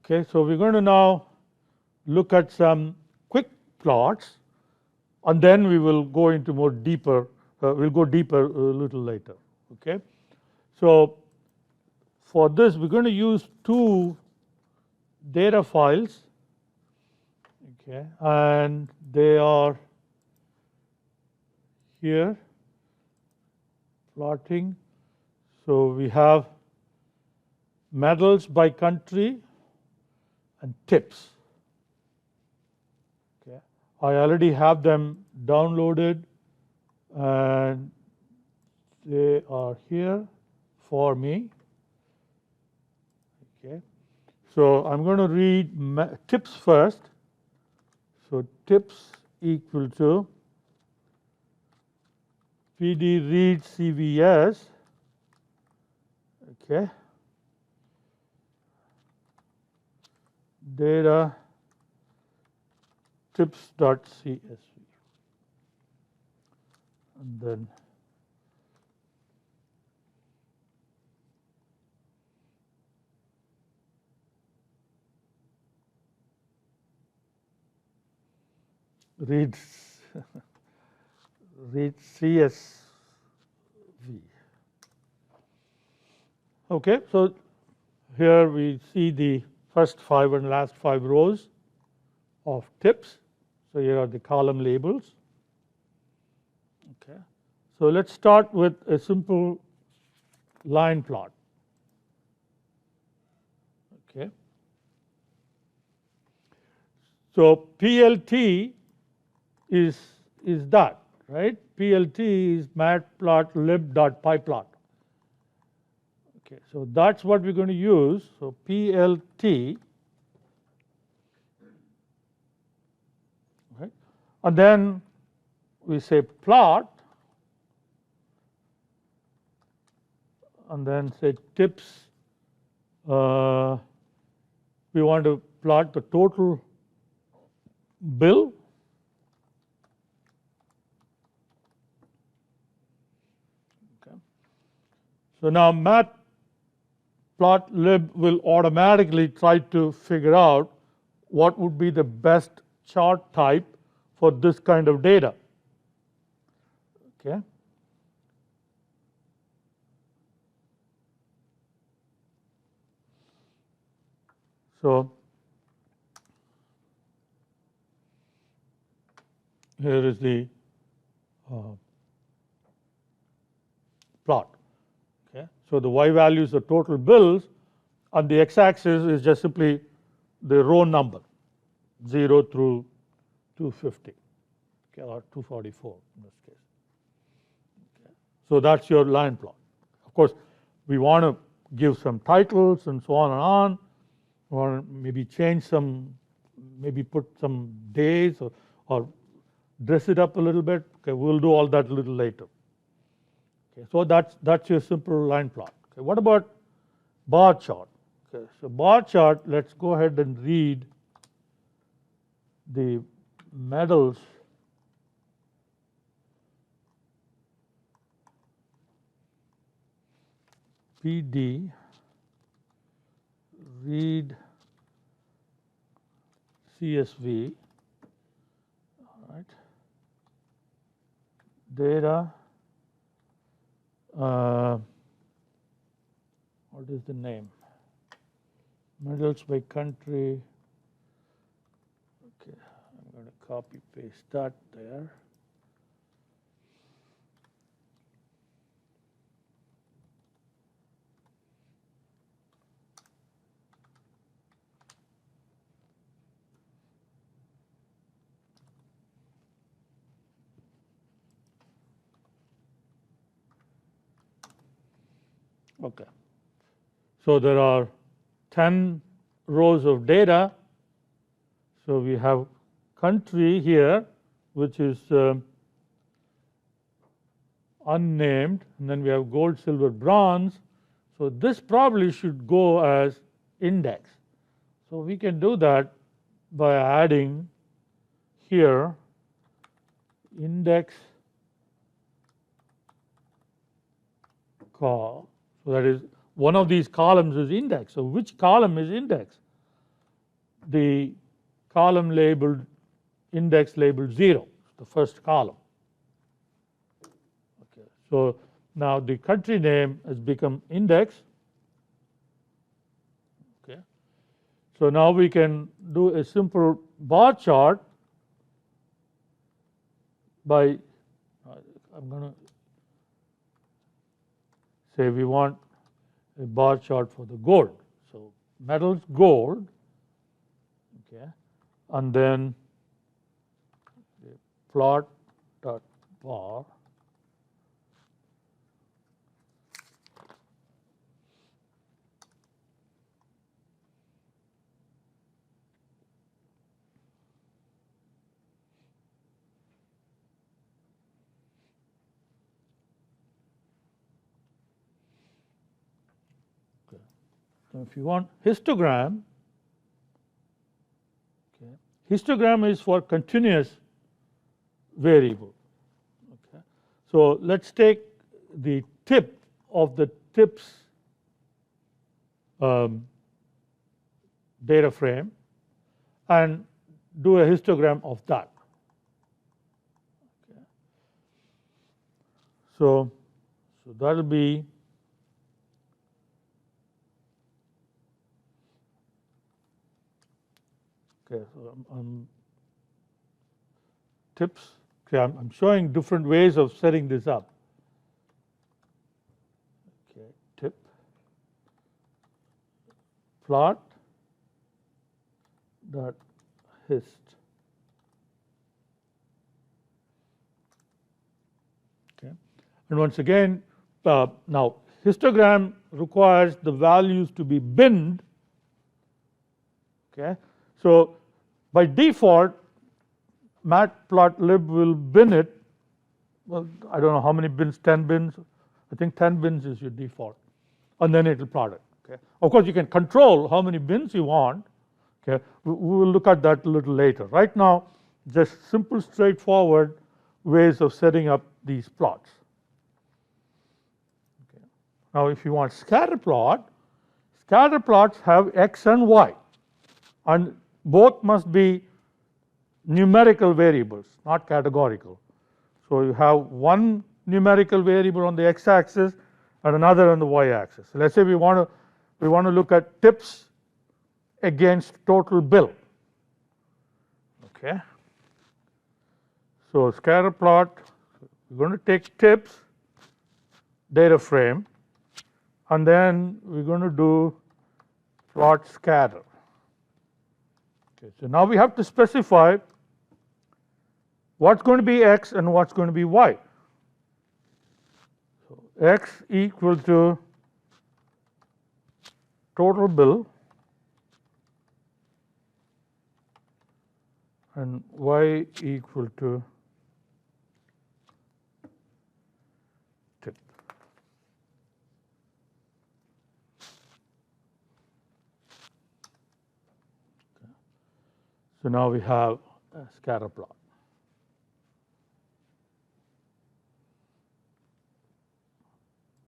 Okay, so we're going to now look at some quick plots, and then we will go into more deeper. We'll go deeper a little later. Okay, so for this we're going to use two data files. Okay, and they are here plotting. So we have medals by country and tips. Okay, I already have them downloaded and they are here for me. Okay, so I'm going to read tips first. So tips equal to PD read CVS. Okay, data tips.csv, and then read read CSV. Okay, so here we see the first 5 and last 5 rows of tips. So here are the column labels. Okay, so let's start with a simple line plot. Okay, so PLT is that, right? PLT is matplotlib.pyplot. Okay, so that's what we're going to use. So PLT, right? And then we say plot, and then say tips. We want to plot the total bill. Okay. So now matplotlib will automatically try to figure out what would be the best chart type for this kind of data. Okay. So here is the plot. Okay. So the y value is the total bills, and the x-axis is just simply the row number, 0 through 250, okay, or 244 in this case. Okay. So that's your line plot. Of course, we want to give some titles and so on and on, or maybe change some, maybe put some days or dress it up a little bit. Okay, we'll do all that a little later. Okay, so that's your simple line plot. Okay, what about bar chart? Okay, so bar chart, let's go ahead and read the medals PD read CSV, all right, data, what is the name? Medals by country. Okay, I'm going to copy paste that there. Okay, so there are 10 rows of data. So we have country here, which is unnamed, and then we have gold, silver, bronze. So this probably should go as index. So we can do that by adding here index call. So that is, one of these columns is index. So which column is index? the column labeled index labeled 0, the first column. Okay. So now the country name has become index. Okay. So now we can do a simple bar chart by I'm going to say we want a bar chart for the gold. So metals gold, okay, and then plot dot bar So if you want histogram, okay, histogram is for continuous variable. Okay. So let's take the tip of the tips data frame and do a histogram of that. Okay. So that will be okay. So tips. Okay, I'm showing different ways of setting this up. Okay, tip plot dot hist. Okay, and once again, now histogram requires the values to be binned. Okay, so by default, matplotlib will bin it. Well, I don't know how many bins, 10 bins. I think 10 bins is your default, and then it will plot it. Okay, of course you can control how many bins you want. Okay, we will look at that a little later. Right now, just simple, straightforward ways of setting up these plots. Okay. Now, if you want scatter plots have x and y, and both must be numerical variables, not categorical. So you have one numerical variable on the x-axis and another on the y-axis. So let's say we want to look at tips against total bill. Okay. So scatter plot, we're going to take tips data frame, and then we're going to do plot scatter. Okay. So now we have to specify what's going to be x and what's going to be y. So x equal to total bill and y equal to tip. Okay. So now we have a scatter plot.